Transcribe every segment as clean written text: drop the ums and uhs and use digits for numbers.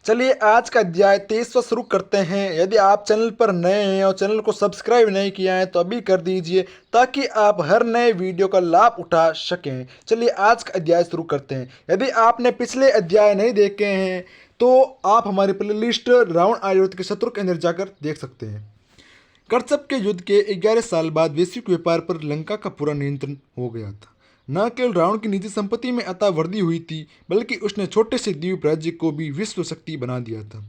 चलिए आज का अध्याय 23 शुरू करते हैं। यदि आप चैनल पर नए हैं और चैनल को सब्सक्राइब नहीं किया है तो अभी कर दीजिए ताकि आप हर नए वीडियो का लाभ उठा सकें। चलिए आज का अध्याय शुरू करते हैं। यदि आपने पिछले अध्याय नहीं देखे हैं तो आप हमारी प्लेलिस्ट रावण आयुर्वेद के शत्रु के अंदर जाकर देख सकते हैं। कर्तव्य के युद्ध के 11 साल बाद वैश्विक व्यापार पर लंका का पूरा नियंत्रण हो गया था। न केवल रावण की निजी संपत्ति में अता वृद्धि हुई थी, बल्कि उसने छोटे से द्वीप राज्य को भी विश्व शक्ति बना दिया था।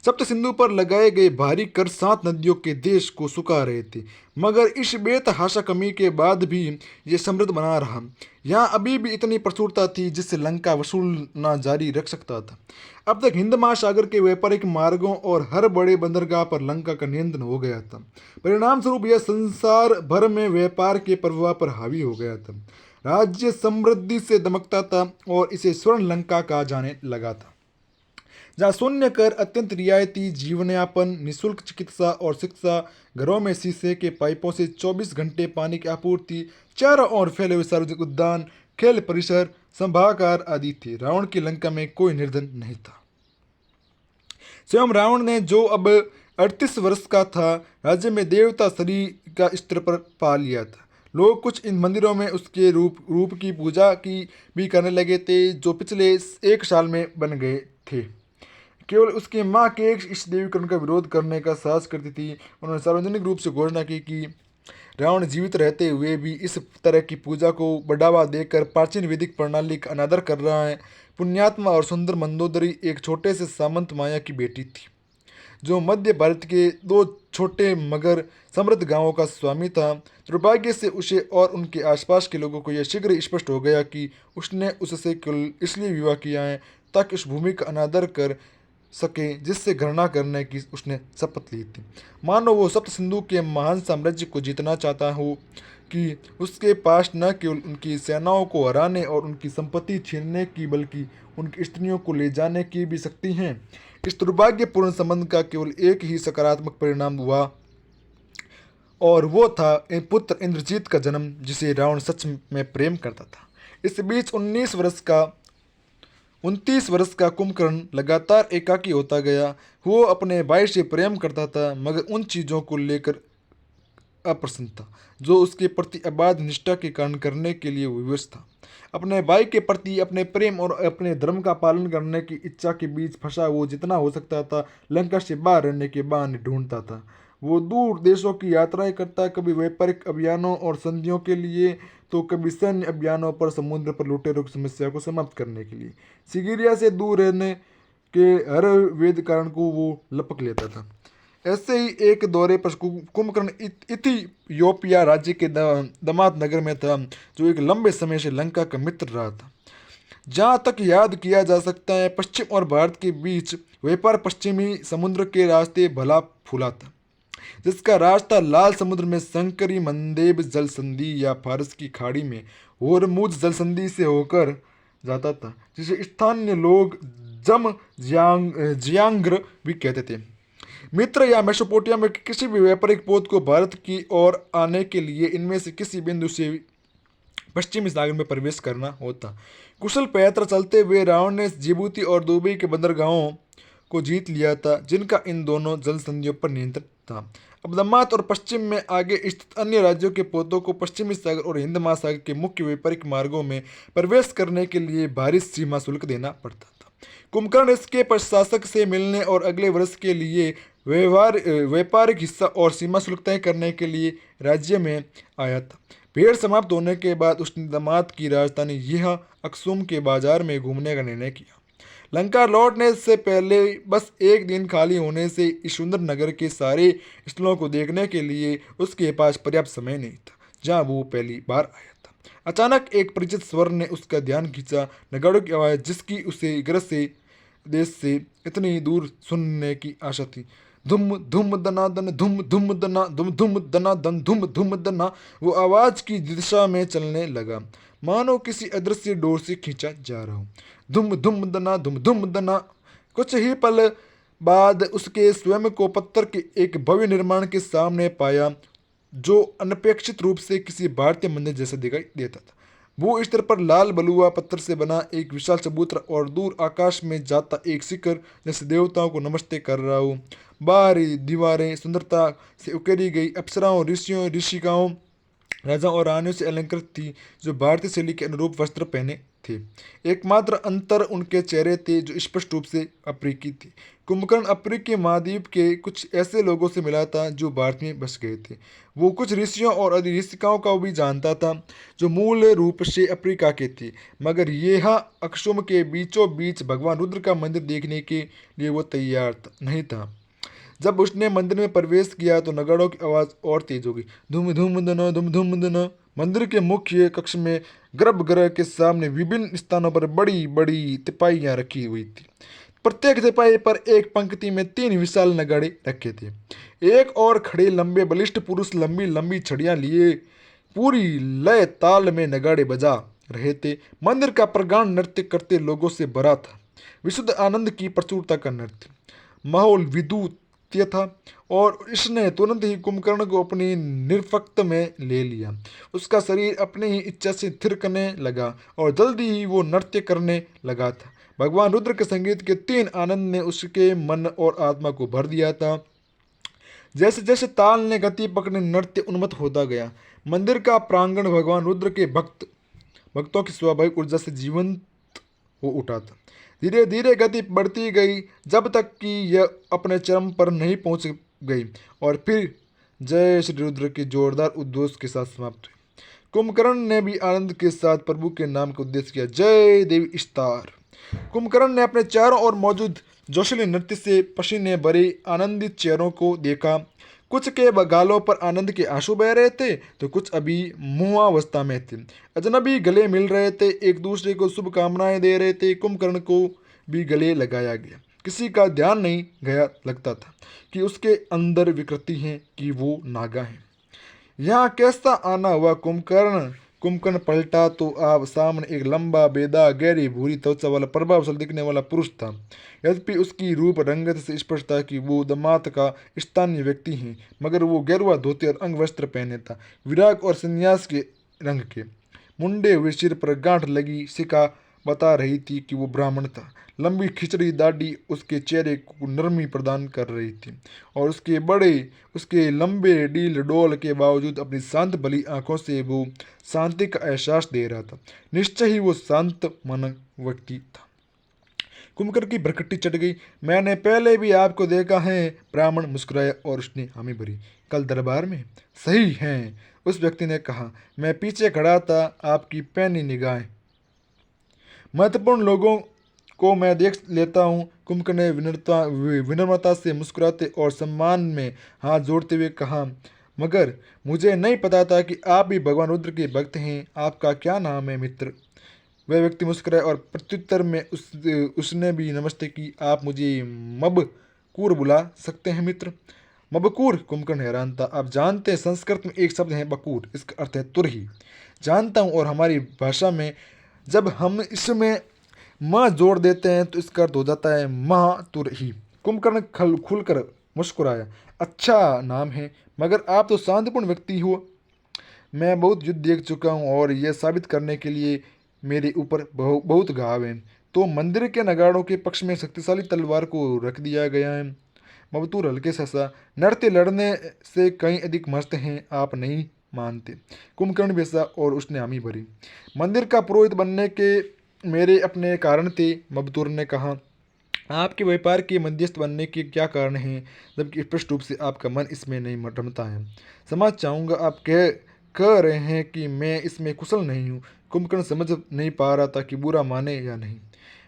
सप्त सिंधु पर लगाए गए भारी कर 7 नदियों के देश को सुखा रहे थे, मगर इस बेतहाशा कमी के बाद भी ये समृद्ध बना रहा। यहाँ अभी भी इतनी प्रचुरता थी जिससे लंका वसूलना जारी रख सकता था। अब तक हिंद महासागर के व्यापारिक मार्गों और हर बड़े बंदरगाह पर लंका का नियंत्रण हो गया था। परिणाम स्वरूप यह संसार भर में व्यापार के प्रवाह पर हावी हो गया था। राज्य समृद्धि से दमकता था और इसे स्वर्ण लंका कहा जाने लगा था, जहाँ शून्य कर, अत्यंत रियायती जीवनयापन, निःशुल्क चिकित्सा और शिक्षा, घरों में शीशे के पाइपों से 24 घंटे पानी की आपूर्ति, चारों ओर फैले हुए सार्वजनिक उद्यान, खेल परिसर, सभागार आदि थे। रावण की लंका में कोई निर्धन नहीं था। स्वयं रावण ने, जो अब 38 वर्ष का था, राज्य में देवता शरीर का स्तर पर पा लिया था। लोग कुछ इन मंदिरों में उसके रूप की पूजा की भी करने लगे थे, जो पिछले 1 साल में बन गए थे। केवल उसकी माँ के इस देवीकरण का विरोध करने का साहस करती थी। उन्होंने सार्वजनिक रूप से घोषणा की कि रावण जीवित रहते हुए भी इस तरह की पूजा को बढ़ावा देकर प्राचीन वैदिक प्रणाली का अनादर कर रहा है। पुण्यात्मा और सुंदर मंदोदरी एक छोटे से सामंत माया की बेटी थी, जो मध्य भारत के 2 छोटे मगर समृद्ध गांवों का स्वामी था। दुर्भाग्य से उसे और उनके आसपास के लोगों को यह शीघ्र ही स्पष्ट हो गया कि उसने उससे केवल इसलिए विवाह किया है ताकि उस भूमि का अनादर कर सके जिससे घृणा करने की उसने शपथ ली थी। मानो वो सप्त सिंधु के महान साम्राज्य को जीतना चाहता हो कि उसके पास न केवल उनकी सेनाओं को हराने और उनकी संपत्ति छीनने की, बल्कि उनकी स्त्रियों को ले जाने की भी शक्ति है। इस दुर्भाग्यपूर्ण संबंध का केवल एक ही सकारात्मक परिणाम हुआ, और वो था पुत्र इंद्रजीत का जन्म, जिसे रावण सच में प्रेम करता था। इस बीच 29 वर्ष का कुंभकर्ण लगातार एकाकी होता गया। वो अपने भाई से प्रेम करता था, मगर उन चीज़ों को लेकर अप्रसन्न था जो उसके प्रति अबाध निष्ठा के कारण करने के लिए वो विवश था। अपने भाई के प्रति अपने प्रेम और अपने धर्म का पालन करने की इच्छा के बीच फंसा वो जितना हो सकता था लंका से बाहर रहने के बहाने ढूंढता था। वो दूर देशों की यात्राएं करता, कभी व्यापारिक अभियानों और संधियों के लिए, तो कभी सैन्य अभियानों पर समुद्र पर लुटेरों की समस्या को समाप्त करने के लिए। सिगिरिया से दूर रहने के हर वेद कारण को वो लपक लेता था। ऐसे ही एक दौरे पर कुंभकर्ण इथियोपिया राज्य के दमात नगर में था, जो एक लंबे समय से लंका का मित्र रहा था। जहाँ तक याद किया जा सकता है, पश्चिम और भारत के बीच व्यापार पश्चिमी समुद्र के रास्ते भला फूला था, जिसका रास्ता लाल समुद्र में संकरी मंदेब जल संधि या फारस की खाड़ी में होरमुज जल संधि से होकर जाता था, जिसे स्थानीय लोग जियांग्र भी कहते थे। मित्र या मेसोपोटामिया में किसी भी व्यापारिक पोत को भारत की ओर आने के लिए इनमें से किसी बिंदु से पश्चिमी सागर में प्रवेश करना होता। कुशल पैदल चलते हुए रावण ने जिबूती और दुबई के बंदरगाहों को जीत लिया था, जिनका इन दोनों जल संधियों पर नियंत्रण था। अब दमात और पश्चिम में आगे स्थित अन्य राज्यों के पोतों को पश्चिमी सागर और हिंद महासागर के मुख्य व्यापारिक मार्गों में प्रवेश करने के लिए भारी सीमा शुल्क देना पड़ता था। कुंभकर्ण इसके प्रशासक से मिलने और अगले वर्ष के लिए व्यापारिक हिस्सा और सीमा शुल्क तय करने के लिए राज्य में आया था। भेड़ समाप्त होने के बाद उसने दमात की राजधानी यह अक्सुम के बाजार में घूमने का निर्णय किया। लंका लौटने से पहले बस एक दिन खाली होने से इस सुंदर नगर के सारे स्थलों को देखने के लिए उसके पास पर्याप्त समय नहीं था, जहाँ वो पहली बार आया था। अचानक एक परिचित स्वर ने उसका ध्यान खींचा, नगाड़ों की आवाज़, जिसकी उसे ग्रह से देश से इतनी दूर सुनने की आशा थी। धुम धुम दना दन, धुम धुम दना, धुम धुम दना दन, धुम धुम दना। वो आवाज़ की दिशा में चलने लगा, मानो किसी अदृश्य डोर से खींचा जा रहा हो। धुम धुम दना, धुम धुम दना। कुछ ही पल बाद उसके स्वयं को पत्थर के एक भव्य निर्माण के सामने पाया, जो अनपेक्षित रूप से किसी भारतीय मंदिर जैसा दिखाई देता था। वो स्तर पर लाल बलुआ पत्थर से बना एक विशाल चबूतरा और दूर आकाश में जाता एक शिखर जैसे देवताओं को नमस्ते कर रहा हो। बाहरी दीवारें सुंदरता से उकेरी गई अप्सराओं, ऋषियों, ऋषिकाओं, राजाओं और रानियों से अलंकृत थी, जो भारतीय शैली के अनुरूप वस्त्र पहने थे। एकमात्र अंतर उनके चेहरे थे, जो स्पष्ट रूप से अफ्रीकी थे। कुंभकर्ण अफ्रीकी महाद्वीप के कुछ ऐसे लोगों से मिला था जो भारत में बस गए थे। वो कुछ ऋषियों और अधिऋषिकाओं का भी जानता था, जो मूल रूप से अफ्रीका के थे, मगर यहाँ अक्षुम के बीचों बीच भगवान रुद्र का मंदिर देखने के लिए वो तैयार नहीं था। जब उसने मंदिर में प्रवेश किया तो नगाड़ों की आवाज़ और तेज हो गई। धूम धूम दनो धूम धूम दनो। मंदिर के मुख्य कक्ष में गर्भगृह के सामने विभिन्न स्थानों पर बड़ी बड़ी तिपाहियाँ रखी हुई थी। प्रत्येक तिपाही पर एक पंक्ति में 3 विशाल नगाड़े रखे थे। एक और खड़े लंबे बलिष्ठ पुरुष लंबी लंबी छड़ियाँ लिए पूरी लय ताल में नगाड़े बजा रहे थे। मंदिर का प्रगाढ़ नृत्य करते लोगों से भरा था, विशुद्ध आनंद की प्रचुरता का नृत्य। माहौल विद्युतीय था और इसने तुरंत ही कुंभकर्ण को अपनी निर्फक्त में ले लिया। उसका शरीर अपनी ही इच्छा से थिरकने लगा और जल्दी ही वो नृत्य करने लगा था। भगवान रुद्र के संगीत के 3 आनंद ने उसके मन और आत्मा को भर दिया था। जैसे जैसे ताल ने गति पकड़े नृत्य उन्मत्त होता गया। मंदिर का प्रांगण भगवान रुद्र के भक्तों की स्वाभाविक ऊर्जा से जीवंत हो उठा था। धीरे धीरे गति बढ़ती गई जब तक कि यह अपने चरम पर नहीं पहुंच गई और फिर जय श्री रुद्र के जोरदार उद्घोष के साथ समाप्त हुई। कुंभकर्ण ने भी आनंद के साथ प्रभु के नाम का उद्देश्य किया, जय देवी इस्तार। कुंभकर्ण ने अपने चारों ओर मौजूद जोशीले नृत्य से पसीने भरे आनंदित चेहरों को देखा। कुछ के गालों पर आनंद के आंसू बह रहे थे तो कुछ अभी मुहावस्था में थे। अजनबी गले मिल रहे थे, एक दूसरे को शुभकामनाएं दे रहे थे। कुंभकर्ण को भी गले लगाया गया। किसी का ध्यान नहीं गया, लगता था कि उसके अंदर विकृति है कि वो नागा है। यहाँ कैसा आना हुआ कुंभकर्ण। कुंभकर्ण पलटा तो आप सामने एक लंबा बेदा गहरी भूरी त्वचा वाला प्रभावशाली दिखने वाला पुरुष था। यद्यपि उसकी रूप रंगत से स्पष्ट था कि वो दमात का स्थानीय व्यक्ति है, मगर वो गेरुआ धोती और अंग वस्त्र पहने था, विराग और संन्यास के रंग के। मुंडे हुए सिर पर गांठ लगी शिखा बता रही थी कि वो ब्राह्मण था। लंबी खिचड़ी दाढ़ी उसके चेहरे को नरमी प्रदान कर रही थी और उसके लंबे डील डोल के बावजूद अपनी शांत भली आंखों से वो शांति का एहसास दे रहा था। निश्चय ही वो शांत मन व्यक्ति था। कुंभकर्ण की भरकटी चढ़ गई। मैंने पहले भी आपको देखा है। ब्राह्मण मुस्कुराया और उसने हामी भरी। कल दरबार में? सही है, उस व्यक्ति ने कहा। मैं पीछे खड़ा था, आपकी पैनी निगाहें महत्वपूर्ण लोगों को मैं देख लेता हूँ। कुंभकर्ण ने विनम्रता से मुस्कुराते और सम्मान में हाथ जोड़ते हुए कहा, मगर मुझे नहीं पता था कि आप भी भगवान रुद्र के भक्त हैं। आपका क्या नाम है मित्र? वह व्यक्ति मुस्कुराया और प्रत्युत्तर में उसने भी नमस्ते की। आप मुझे मबकूर बुला सकते हैं मित्र। मबकूर? कुंभकर्ण हैरान था। आप जानते हैं संस्कृत में एक शब्द है बकूर, इसका अर्थ है तुरही। जानता हूँ, और हमारी भाषा में जब हम इसमें माँ जोड़ देते हैं तो इसका अर्थ हो जाता है महातुरही। कुंभकर्ण खुलकर मुस्कुराया। अच्छा नाम है, मगर आप तो शांतिपूर्ण व्यक्ति हो। मैं बहुत युद्ध देख चुका हूँ और यह साबित करने के लिए मेरे ऊपर बहुत घाव है। तो मंदिर के नगाड़ों के पक्ष में शक्तिशाली तलवार को रख दिया गया है। मबतूर हल्के से हंसा। नृत्य लड़ने से कहीं अधिक मस्त हैं, आप नहीं मानते? कुंभकर्ण भी हंसा और उसने हामी भरी। मंदिर का पुरोहित बनने के मेरे अपने कारण थे, मबतूर ने कहा। आपके व्यापार के मध्यस्थ बनने के क्या कारण हैं, जबकि स्पष्ट रूप से आपका मन इसमें नहीं रमता है? समझ चाहूँगा, आप कह रहे हैं कि मैं इसमें कुशल नहीं हूँ। कुंभकर्ण समझ नहीं पा रहा था कि बुरा माने या नहीं।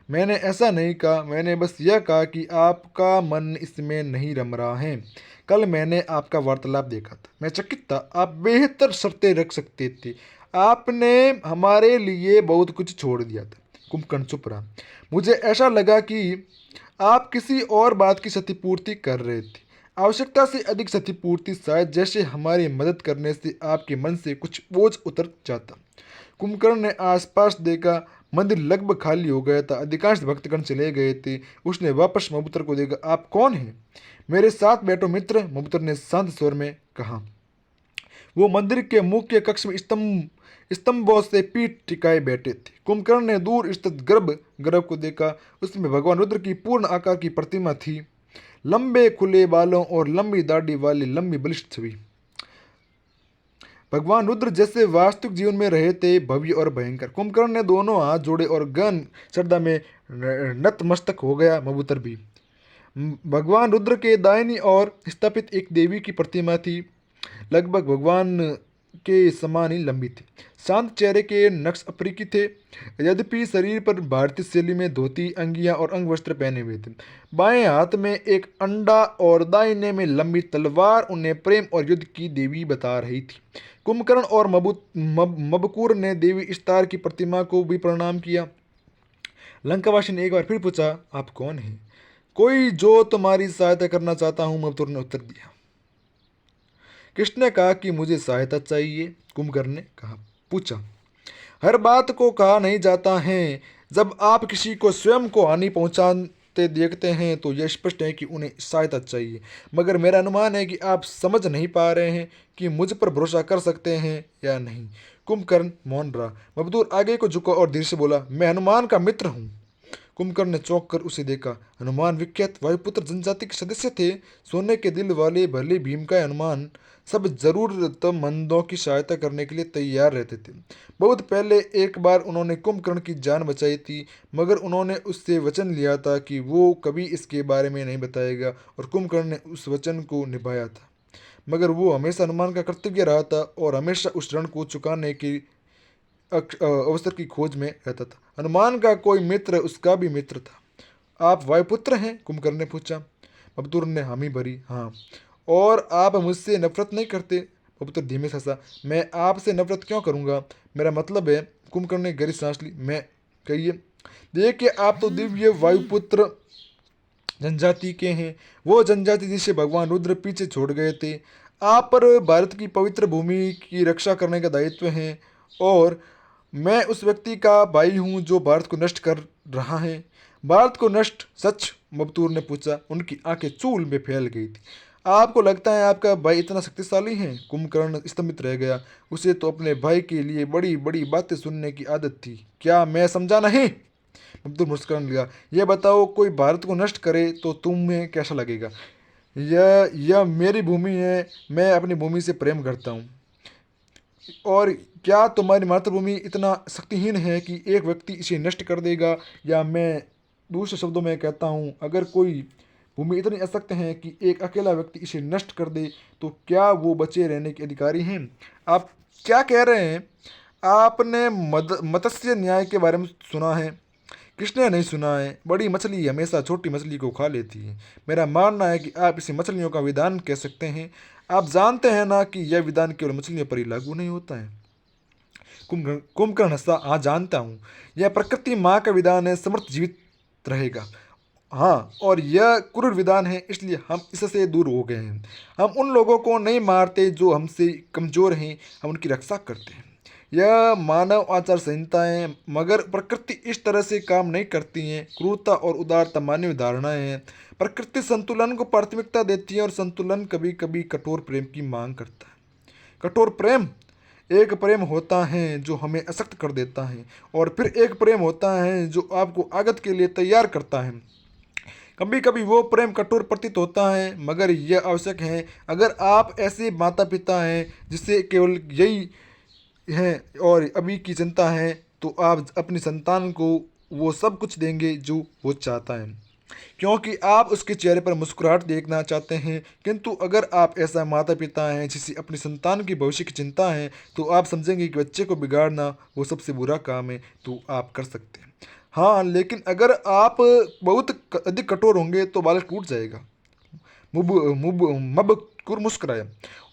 मैंने ऐसा नहीं कहा, मैंने बस यह कहा कि आपका मन इसमें नहीं रम रहा है। कल मैंने आपका वार्तालाप देखा था, मैं चकित था। आप बेहतर शर्तें रख सकते थे। आपने हमारे लिए बहुत कुछ छोड़ दिया था। कुंभकर्ण चुप रहा। मुझे ऐसा लगा कि आप किसी और बात की क्षतिपूर्ति कर रहे थे, आवश्यकता से अधिक क्षतिपूर्ति, शायद जैसे हमारी मदद करने से आपके मन से कुछ बोझ उतर जाता। कुंभकर्ण ने आसपास देखा। मंदिर लगभग खाली हो गया था, अधिकांश भक्तगण चले गए थे। उसने वापस मबूतर को देखा। आप कौन हैं? मेरे साथ बैठो मित्र, मबूतर ने शांत स्वर में कहा। वो मंदिर के मुख्य कक्ष में स्तंभ स्तंभों से पीठ टिकाए बैठे थे। कुंभकर्ण ने दूर स्थित गर्भ को देखा। उसमें भगवान रुद्र की पूर्ण आकार की प्रतिमा थी, लंबे खुले बालों और लंबी दाढ़ी वाली लंबी बलिष्ठ छवि। भगवान रुद्र जैसे वास्तविक जीवन में रहे थे, भव्य और भयंकर। कुंभकर्ण ने दोनों हाथ जोड़े और गहन श्रद्धा में नतमस्तक हो गया। मबूतर भी भगवान रुद्र के दाहिनी ओर स्थापित एक देवी की प्रतिमा थी, लगभग भगवान के समान ही लंबी थी। शांत चेहरे के नक्श अफ्रीकी थे, यद्यपि शरीर पर भारतीय शैली में धोती, अंगियां और अंग वस्त्र पहने हुए थे। बाएं हाथ में एक अंडा और दाहिने में लंबी तलवार उन्हें प्रेम और युद्ध की देवी बता रही थी। कुंभकर्ण और मबकूर ने देवी इस्तार की प्रतिमा को भी प्रणाम किया। लंकावासी ने एक बार फिर पूछा, आप कौन हैं? कोई जो तुम्हारी सहायता करना चाहता हूं, मबकूर ने उत्तर दिया। कृष्ण ने कहा कि मुझे सहायता चाहिए। कुंभकर्ण ने पूछा, हर बात को कहा नहीं जाता है। जब आप किसी को स्वयं को हानि पहुंचाते देखते हैं तो यह स्पष्ट है कि उन्हें सहायता चाहिए, मगर मेरा अनुमान है कि आप समझ नहीं पा रहे हैं कि मुझ पर भरोसा कर सकते हैं या नहीं। कुंभकर्ण मौन रहा। मबदूर आगे को झुका और धीरे से बोला, मैं हनुमान का मित्र हूँ। कुंभकर्ण ने चौंक कर उसे देखा। हनुमान विख्यात वायुपुत्र जनजाति के सदस्य थे, सोने के दिल वाले भले भीम का हनुमान सब जरूरतमंदों की सहायता करने के लिए तैयार रहते थे। बहुत पहले एक बार उन्होंने कुंभकर्ण की जान बचाई थी, मगर उन्होंने उससे वचन लिया था कि वो कभी इसके बारे में नहीं बताएगा, और कुंभकर्ण ने उस वचन को निभाया था। मगर वो हमेशा हनुमान का कर्तव्य रहा था और हमेशा उस ऋण को चुकाने की अवसर की खोज में रहता था। हनुमान का कोई मित्र उसका भी मित्र था। आप वायुपुत्र हैं? कुंभकर्ण ने पूछा। बबतूर ने हामी भरी। हाँ। और आप मुझसे नफरत नहीं करते? बबतूर धीमे से हंसा। मैं आपसे नफरत क्यों करूँगा? मेरा मतलब है। कुंभकर्ण ने गहरी सांस ली। मैं कहिए। देखिए, आप तो दिव्य वायुपुत्र जनजाति के हैं, वो जनजाति जिसे भगवान रुद्र पीछे छोड़ गए थे। आप पर भारत की पवित्र भूमि की रक्षा करने का दायित्व है, और मैं उस व्यक्ति का भाई हूँ जो भारत को नष्ट कर रहा है। भारत को नष्ट? सच? मबतूर ने पूछा। उनकी आंखें चूल में फैल गई थी। आपको लगता है आपका भाई इतना शक्तिशाली है? कुंभकर्ण स्तंभित रह गया। उसे तो अपने भाई के लिए बड़ी बड़ी बातें सुनने की आदत थी। क्या मैं समझा नहीं? मबतूर मुस्कुराने लगा। यह बताओ, कोई भारत को नष्ट करे तो तुम्हें कैसा लगेगा? यह मेरी भूमि है, मैं अपनी भूमि से प्रेम करता हूँ। और क्या तुम्हारी मातृभूमि इतना शक्तिहीन है कि एक व्यक्ति इसे नष्ट कर देगा? या मैं दूसरे शब्दों में कहता हूँ, अगर कोई भूमि इतनी अशक्त है कि एक अकेला व्यक्ति इसे नष्ट कर दे, तो क्या वो बचे रहने के अधिकारी हैं? आप क्या कह रहे हैं? आपने मत्स्य न्याय के बारे में सुना है? कृष्ण ने नहीं सुना है। बड़ी मछली हमेशा छोटी मछली को खा लेती है। मेरा मानना है कि आप इसे मछलियों का विधान कह सकते हैं। आप जानते हैं ना कि यह विधान केवल मछलियों पर ही लागू नहीं होता है। कुंभकर्ण हंसा। हाँ, जानता हूँ। यह प्रकृति माँ का विधान है, समर्थ जीवित रहेगा। हाँ, और यह क्रूर विधान है, इसलिए हम इससे दूर हो गए हैं। हम उन लोगों को नहीं मारते जो हमसे कमज़ोर हैं, हम उनकी रक्षा करते हैं। यह मानव आचार संहिताएं, मगर प्रकृति इस तरह से काम नहीं करती है। क्रूरता और उदारता मानवीय धारणाएं हैं। प्रकृति संतुलन को प्राथमिकता देती है, और संतुलन कभी कभी कठोर प्रेम की मांग करता है। कठोर प्रेम? एक प्रेम होता है जो हमें अशक्त कर देता है, और फिर एक प्रेम होता है जो आपको आगत के लिए तैयार करता है। कभी कभी वो प्रेम कठोर प्रतीत होता है, मगर यह आवश्यक है। अगर आप ऐसे माता पिता हैं जिससे केवल यही है और अभी की चिंता है, तो आप अपनी संतान को वो सब कुछ देंगे जो वो चाहता है, क्योंकि आप उसके चेहरे पर मुस्कुराहट देखना चाहते हैं। किंतु अगर आप ऐसा माता पिता हैं जिसे अपनी संतान की भविष्य की चिंता है, तो आप समझेंगे कि बच्चे को बिगाड़ना वो सबसे बुरा काम है, तो आप कर सकते हैं। हाँ, लेकिन अगर आप बहुत अधिक कठोर होंगे तो बालक टूट जाएगा। मुब मुब मबकुर मुस्कुराया।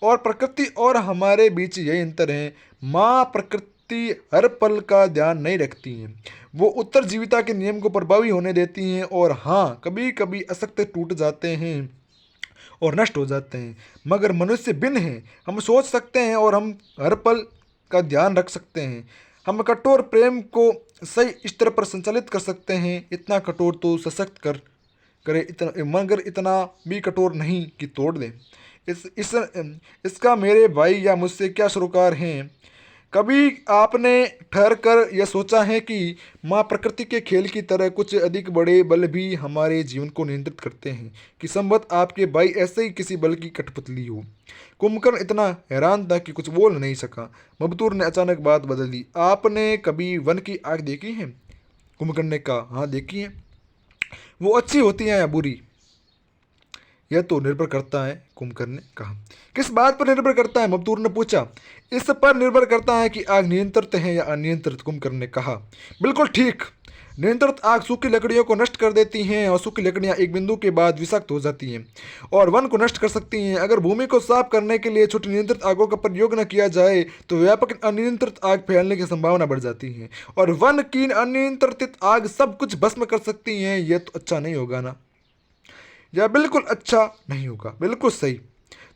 और प्रकृति और हमारे बीच यही अंतर है। माँ प्रकृति हर पल का ध्यान नहीं रखती हैं, वो उत्तरजीविता के नियम को प्रभावी होने देती हैं। और हाँ, कभी कभी असक्त टूट जाते हैं और नष्ट हो जाते हैं, मगर मनुष्य भिन्न है। हम सोच सकते हैं और हम हर पल का ध्यान रख सकते हैं। हम कठोर प्रेम को सही स्तर पर संचालित कर सकते हैं। इतना कठोर तो सशक्त करे, इतना, मगर इतना भी कठोर नहीं कि तोड़ दें। इसका मेरे भाई या मुझसे क्या सरोकार हैं? कभी आपने ठहर कर यह सोचा है कि माँ प्रकृति के खेल की तरह कुछ अधिक बड़े बल भी हमारे जीवन को नियंत्रित करते हैं, कि संभवतः आपके भाई ऐसे ही किसी बल की कठपुतली हो। कुंभकर्ण इतना हैरान था कि कुछ बोल नहीं सका। मबतूर ने अचानक बात बदल दी। आपने कभी वन की आग देखी है? कुंभकर्ण ने कहा, हाँ देखी है। वो अच्छी होती है या बुरी? यह तो निर्भर करता है, कुंभकर्ण ने कहा। किस बात पर निर्भर करता है? मबतूर ने पूछा। इस पर निर्भर करता है कि आग नियंत्रित है या अनियंत्रित, कुंभकर्ण ने कहा। बिल्कुल ठीक। नियंत्रित आग सूखी लकड़ियों को नष्ट कर देती हैं और सूखी लकड़ियां एक बिंदु के बाद विषाक्त हो जाती हैं और वन को नष्ट कर सकती हैं। अगर भूमि को साफ करने के लिए छोटी नियंत्रित आगों का प्रयोग न किया जाए तो व्यापक अनियंत्रित आग फैलने की संभावना बढ़ जाती है और वन की अनियंत्रित आग सब कुछ भस्म कर सकती है। यह तो अच्छा नहीं होगा ना? यह बिल्कुल अच्छा नहीं होगा। बिल्कुल सही।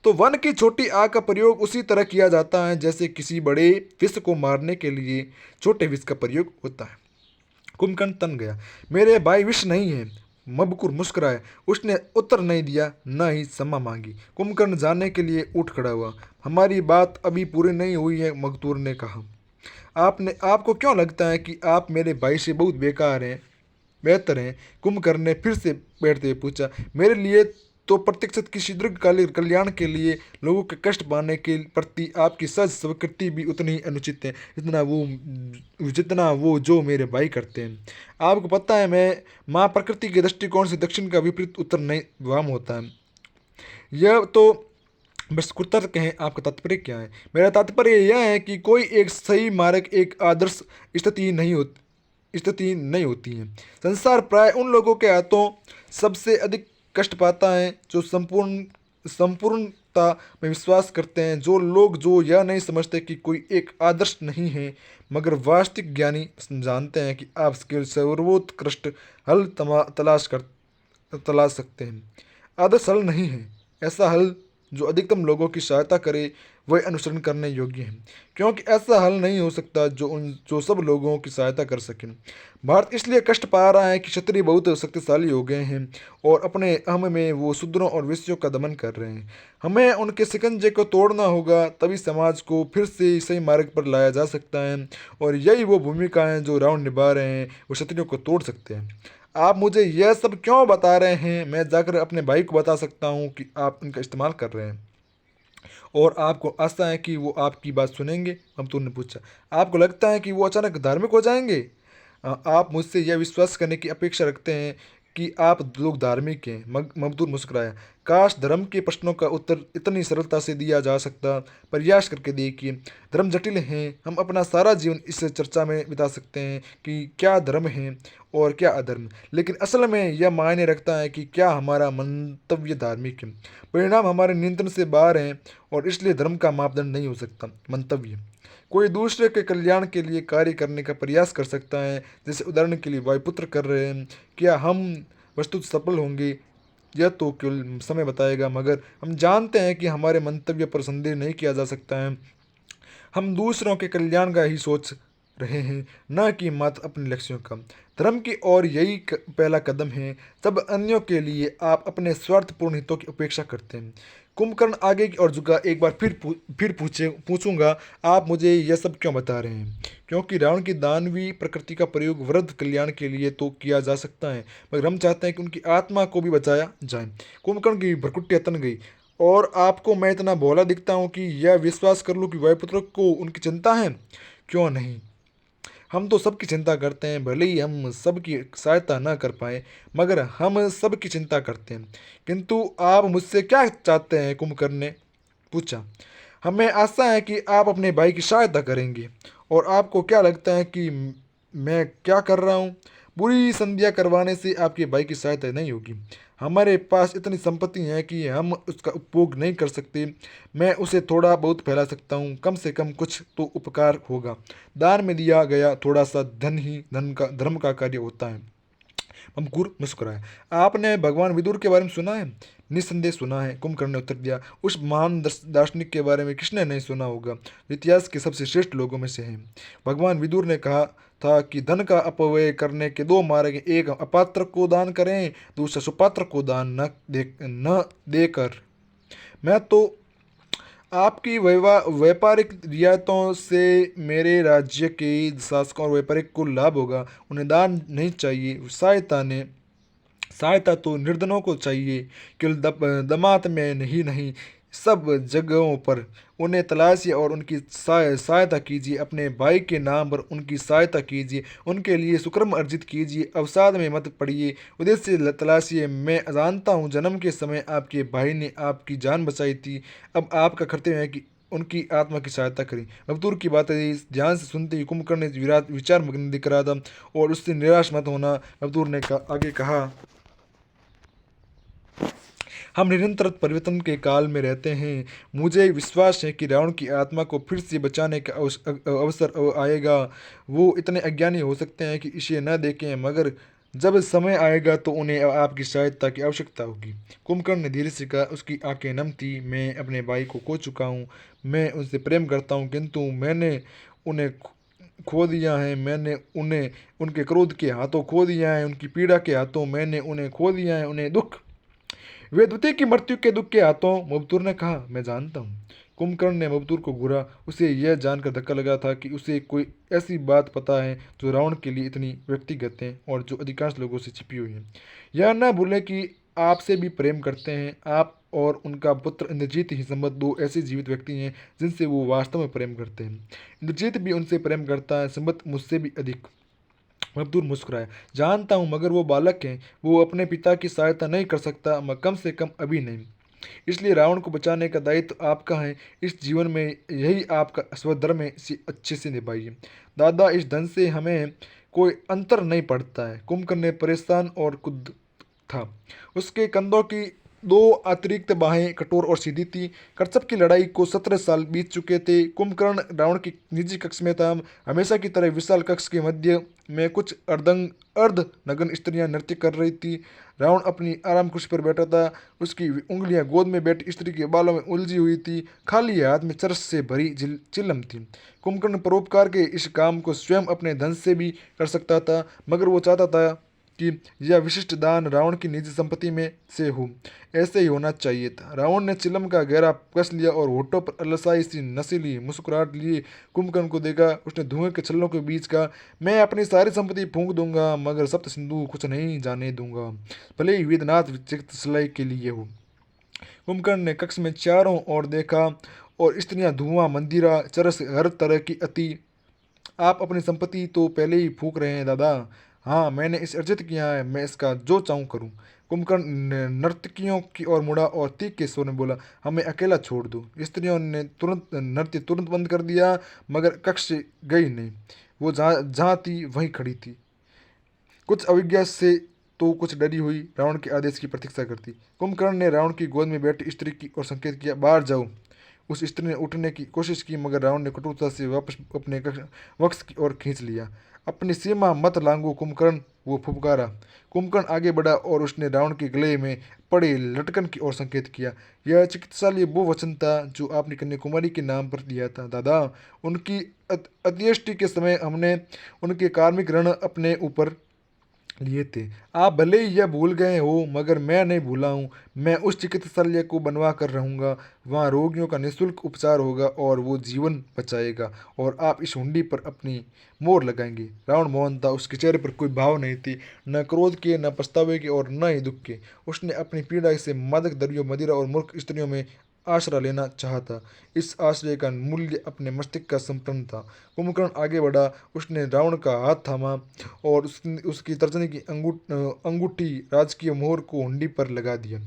तो वन की छोटी आग का प्रयोग उसी तरह किया जाता है जैसे किसी बड़े विष को मारने के लिए छोटे विष का प्रयोग होता है। कुंभकर्ण तन गया। मेरे भाई विष नहीं है। मबकुर मुस्कुराया। उसने उत्तर नहीं दिया, न ही क्षमा मांगी। कुंभकर्ण जाने के लिए उठ खड़ा हुआ। हमारी बात अभी पूरी नहीं हुई है, मकतूर ने कहा। आपको क्यों लगता है कि आप मेरे भाई से बहुत बेहतर हैं? कुंभकर्ण ने फिर से बैठते हुए पूछा। मेरे लिए तो प्रतीक्षित किसी दीर्घकालिक कल्याण के लिए लोगों के कष्ट पाने के प्रति आपकी सहज स्वीकृति भी उतनी ही अनुचित है जितना वो जो मेरे भाई करते हैं। आपको पता है, मैं माँ प्रकृति के दृष्टिकोण से दक्षिण का विपरीत उत्तर नहीं वाम होता है। यह तो बस कुतर्क है। आपका तात्पर्य क्या है? मेरा तात्पर्य यह है कि कोई एक सही मार्ग, एक आदर्श स्थिति नहीं होती है। संसार प्राय उन लोगों के हाथों सबसे अधिक कष्ट पाता है जो संपूर्णता में विश्वास करते हैं। जो लोग जो यह नहीं समझते कि कोई एक आदर्श नहीं है, मगर वास्तविक ज्ञानी जानते हैं कि आप इसके सर्वोत्कृष्ट हल तलाश सकते हैं। आदर्श हल नहीं है ऐसा हल जो अधिकतम लोगों की सहायता करे, वह अनुसरण करने योग्य है, क्योंकि ऐसा हल नहीं हो सकता जो सब लोगों की सहायता कर सके। भारत इसलिए कष्ट पा रहा है कि क्षत्रिय बहुत शक्तिशाली हो गए हैं और अपने अहम में वो शूद्रों और वेश्यों का दमन कर रहे हैं। हमें उनके शिकंजे को तोड़ना होगा, तभी समाज को फिर से सही मार्ग पर लाया जा सकता है। और यही वो भूमिका है जो रावण निभा रहे हैं। वो क्षत्रियों को तोड़ सकते हैं। आप मुझे यह सब क्यों बता रहे हैं? मैं जाकर अपने भाई को बता सकता हूँ कि आप इनका इस्तेमाल कर रहे हैं और आपको आशा है कि वो आपकी बात सुनेंगे। ममतूर ने पूछा। आपको लगता है कि वो अचानक धार्मिक हो जाएंगे? आप मुझसे यह विश्वास करने की अपेक्षा रखते हैं कि आप लोग धार्मिक हैं? ममतूर मुस्कुराया। काश धर्म के प्रश्नों का उत्तर इतनी सरलता से दिया जा सकता। प्रयास करके देखिए। धर्म जटिल हैं। हम अपना सारा जीवन इस चर्चा में बिता सकते हैं कि क्या धर्म है और क्या अधर्म, लेकिन असल में यह मायने रखता है कि क्या हमारा मंतव्य धार्मिक है। परिणाम हमारे नियंत्रण से बाहर हैं और इसलिए धर्म का मापदंड नहीं हो सकता मंतव्य। कोई दूसरे के कल्याण के लिए कार्य करने का प्रयास कर सकता है, जैसे उदाहरण के लिए वायुपुत्र कर रहे हैं। क्या हम वस्तु सफल होंगे? यह तो केवल समय बताएगा, मगर हम जानते हैं कि हमारे मंतव्य पर संदेह नहीं किया जा सकता है। हम दूसरों के कल्याण का ही सोच रहे हैं, न कि मात्र अपने लक्ष्यों का। धर्म की ओर यही पहला कदम है। सब अन्यों के लिए आप अपने स्वार्थपूर्ण हितों की उपेक्षा करते हैं। कुंभकर्ण आगे की ओर झुका। एक बार फिर पूछूंगा, आप मुझे यह सब क्यों बता रहे हैं? क्योंकि रावण की दानवी प्रकृति का प्रयोग वृद्ध कल्याण के लिए तो किया जा सकता है, मगर हम चाहते हैं कि उनकी आत्मा को भी बचाया जाए। कुंभकर्ण की भ्रुकुटियां तन गई। और आपको मैं इतना भोला दिखता हूँ कि यह विश्वास कर लूँ कि वायुपुत्र को उनकी चिंता है? क्यों नहीं, हम तो सबकी चिंता करते हैं। भले ही हम सबकी सहायता न कर पाए, मगर हम सबकी चिंता करते हैं। किंतु आप मुझसे क्या चाहते हैं? कुंभकर्ण ने पूछा। हमें आशा है कि आप अपने भाई की सहायता करेंगे। और आपको क्या लगता है कि मैं क्या कर रहा हूँ? बुरी संध्या करवाने से आपके भाई की सहायता नहीं होगी। हमारे पास इतनी संपत्ति है कि हम उसका उपभोग नहीं कर सकते। मैं उसे थोड़ा बहुत फैला सकता हूँ। कम से कम कुछ तो उपकार होगा। दान में दिया गया थोड़ा सा धन ही धर्म का कार्य होता है। ममकूर मुस्कुराया। आपने भगवान विदुर के बारे में सुना है? निस्संदेह सुना है, कुंभकर्ण ने उत्तर दिया। उस महान दार्शनिक के बारे में किसने नहीं सुना होगा? जो इतिहास के सबसे श्रेष्ठ लोगों में से हैं। भगवान विदुर ने कहा था कि धन का अपव्यय करने के दो मार्ग हैं। एक अपात्र को दान करें, दूसरा सुपात्र को दान न देकर। मैं तो आपकी व्यापारिक रियायतों से मेरे राज्य के शासकों और व्यापारिक को लाभ होगा। उन्हें दान नहीं चाहिए, सहायता तो निर्धनों को चाहिए। केवल दमात में ही नहीं, सब जगहों पर उन्हें तलाशिए और उनकी सहायता कीजिए। अपने भाई के नाम पर उनकी सहायता कीजिए, उनके लिए सुकर्म अर्जित कीजिए, अवसाद में मत पड़िए, उद्देश्य से तलाशिए। मैं जानता हूँ जन्म के समय आपके भाई ने आपकी जान बचाई थी, अब आपका कर्तव्य है कि उनकी आत्मा की सहायता करें। मकदूर की बातें ध्यान से सुनते ही कुंभकर्ण ने विचार मग्न दिख रहा था और उससे निराश मत होना। मकदूर ने आगे कहा, हम निरंतर परिवर्तन के काल में रहते हैं। मुझे विश्वास है कि रावण की आत्मा को फिर से बचाने का अवसर आएगा। वो इतने अज्ञानी हो सकते हैं कि इसे न देखें, मगर जब समय आएगा तो उन्हें आपकी सहायता की आवश्यकता होगी। कुंभकर्ण ने धीरे से कहा, उसकी आंखें नम थी। मैं अपने भाई को खो चुका हूँ, मैं उनसे प्रेम करता हूँ, किंतु मैंने उन्हें खो दिया है। मैंने उन्हें उनके क्रोध के हाथों खो दिया है, उनकी पीड़ा के हाथों मैंने उन्हें खो दिया है, उन्हें दुख वेदवती की मृत्यु के दुख के हाथों। मबतूर ने कहा, मैं जानता हूँ। कुंभकर्ण ने मबतूर को घूरा। उसे यह जानकर धक्का लगा था कि उसे कोई ऐसी बात पता है जो रावण के लिए इतनी व्यक्तिगत है और जो अधिकांश लोगों से छिपी हुई है। यह न भूलें कि आपसे भी प्रेम करते हैं। आप और उनका पुत्र इंद्रजीत ही संबंध दो ऐसे जीवित व्यक्ति हैं जिनसे वो वास्तव में प्रेम करते हैं। इंद्रजीत भी उनसे प्रेम करता है, संबंध मुझसे भी अधिक। मजदूर मुस्कुराया, जानता हूँ, मगर वो बालक है, वो अपने पिता की सहायता नहीं कर सकता, कम से कम अभी नहीं। इसलिए रावण को बचाने का दायित्व आपका है। इस जीवन में यही आपका स्वधर्म है, इसे अच्छे से निभाइए। दादा, इस धन से हमें कोई अंतर नहीं पड़ता है। कुंभकर्ण ने परेशान और खुद था। उसके कंधों की दो अतिरिक्त बाहें कठोर और सीधी थी। कच्छप की लड़ाई को 17 साल बीत चुके थे। कुंभकर्ण रावण की निजी कक्ष में था। हमेशा की तरह विशाल कक्ष के मध्य में कुछ अर्ध नग्न स्त्रियां नृत्य कर रही थी। रावण अपनी आराम कुर्सी पर बैठा था। उसकी उंगलियां गोद में बैठी स्त्री के बालों में उलझी हुई थी। खाली हाथ में चरस से भरी चिलम थी। कुंभकर्ण परोपकार के इस काम को स्वयं अपने धन से भी कर सकता था, मगर वो चाहता था कि यह विशिष्ट दान रावण की निजी संपत्ति में से हो। ऐसे ही होना चाहिए था। रावण ने चिलम का गहरा कस लिया और होठों पर अलसाई सी नशीली मुस्कुराहट लिए कुंभकर्ण को देखा। उसने धुएं के छल्लों के बीच कहा, मैं अपनी सारी संपत्ति फूंक दूंगा, मगर सप्त सिंधु कुछ नहीं जाने दूंगा, भले ही वेदनाथ चिकित्सालय के लिए हो। कुंभकर्ण ने कक्ष में चारों ओर देखा और स्त्रियां, धुआं, मंदिरा, चरस, हर तरह की अति। आप अपनी संपत्ति तो पहले ही फूंक रहे हैं दादा। हाँ, मैंने इसे अर्जित किया है, मैं इसका जो चाहूँ करूँ। कुंभकर्ण नर्तकियों की ओर मुड़ा और तीख के स्वर में बोला, हमें अकेला छोड़ दो। स्त्रियों ने तुरंत नृत्य बंद कर दिया, मगर कक्ष से गई नहीं। वो जहाँ जहाँ थी वहीं खड़ी थी, कुछ अविज्ञा से तो कुछ डरी हुई, रावण के आदेश की प्रतीक्षा करती। कुंभकर्ण ने रावण की गोद में बैठी स्त्री की ओर संकेत किया, बाहर जाओ। उस स्त्री ने उठने की कोशिश की, मगर रावण ने कठोरता से वापस अपने वक्ष की ओर खींच लिया। अपनी सीमा मत लांघो कुंभकर्ण, वो फुफकारा। कुंभकर्ण आगे बढ़ा और उसने रावण के गले में पड़े लटकन की ओर संकेत किया। यह चिकित्सालय वो वचन था जो आपने कन्याकुमारी के नाम पर दिया था दादा। उनकी अंत्येष्टि के समय हमने उनके कार्मिक ऋण अपने ऊपर लिए थे। आप भले ही यह भूल गए हो, मगर मैं नहीं भूला हूँ। मैं उस चिकित्सालय को बनवा कर रहूँगा। वहाँ रोगियों का निःशुल्क उपचार होगा और वो जीवन बचाएगा, और आप इस हुंडी पर अपनी मोहर लगाएंगे। रावण मौन था। उसके चेहरे पर कोई भाव नहीं थी, न क्रोध के, न पछतावे के और न ही दुख के। उसने अपनी पीड़ा से मादक द्रव्यों, मदिरा और मूर्ख स्त्रियों में आश्रय लेना चाहा। इस आश्रय का मूल्य अपने मस्तिष्क का संपन्न था। कुंभकर्ण आगे बढ़ा। उसने रावण का हाथ थामा और उसकी तर्जनी की अंगूठी राजकीय मोहर को हुंडी पर लगा दिया।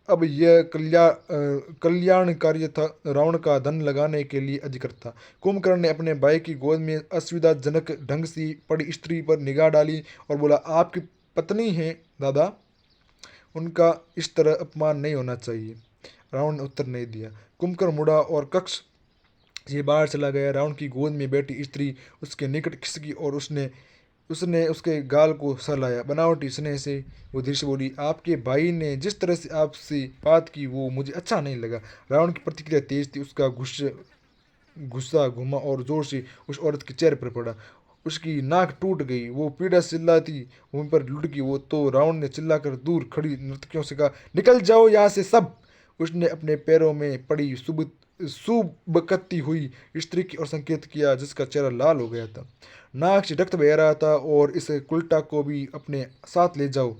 अब यह कल्याणकारी था। रावण का धन लगाने के लिए अधिकृत था। कुंभकर्ण ने अपने भाई की गोद में असुविधाजनक ढंग से पड़ी स्त्री पर निगाह डाली और बोला, आपकी पत्नी है दादा, उनका इस तरह अपमान नहीं होना चाहिए। रावण ने उत्तर नहीं दिया। कुंभकर्ण मुड़ा और कक्ष से बाहर चला गया। रावण की गोद में बैठी स्त्री उसके निकट खिसकी और उसने उसने उसके गाल को सहलाया। बनावटी स्नेह से वो धीरे से बोली, आपके भाई ने जिस तरह से आपसे बात की वो मुझे अच्छा नहीं लगा। रावण की प्रतिक्रिया तेज थी। उसका गुस्सा घुमा और जोर से उस औरत के चेहरे पर पड़ा। उसकी नाक टूट गई। वो पीड़ा से चिल्लाती भूमि पर लुढ़ गई। वो तो रावण ने चिल्लाकर दूर खड़ी नर्तकियों से कहा, निकल जाओ यहाँ से सब। उसने अपने पैरों में पड़ी सुबुत सुबकती हुई स्त्री की ओर संकेत किया, जिसका चेहरा लाल हो गया था। नाक से रक्त बह रहा था। और इस कुल्टा को भी अपने साथ ले जाओ।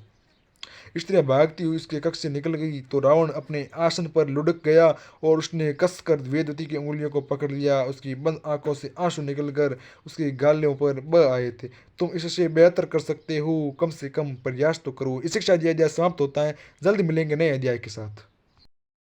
स्त्रियां भागती हुई उसके कक्ष से निकल गई तो रावण अपने आसन पर लुढ़क गया और उसने कसकर वेदवती की उंगलियों को पकड़ लिया। उसकी बंद आंखों से आंसू निकलकर उसके गालों पर बह आए थे। तुम इससे बेहतर कर सकते हो, कम से कम प्रयास तो करो। इस शिक्षा अध्याय समाप्त होता है। जल्द मिलेंगे नए अध्याय के साथ।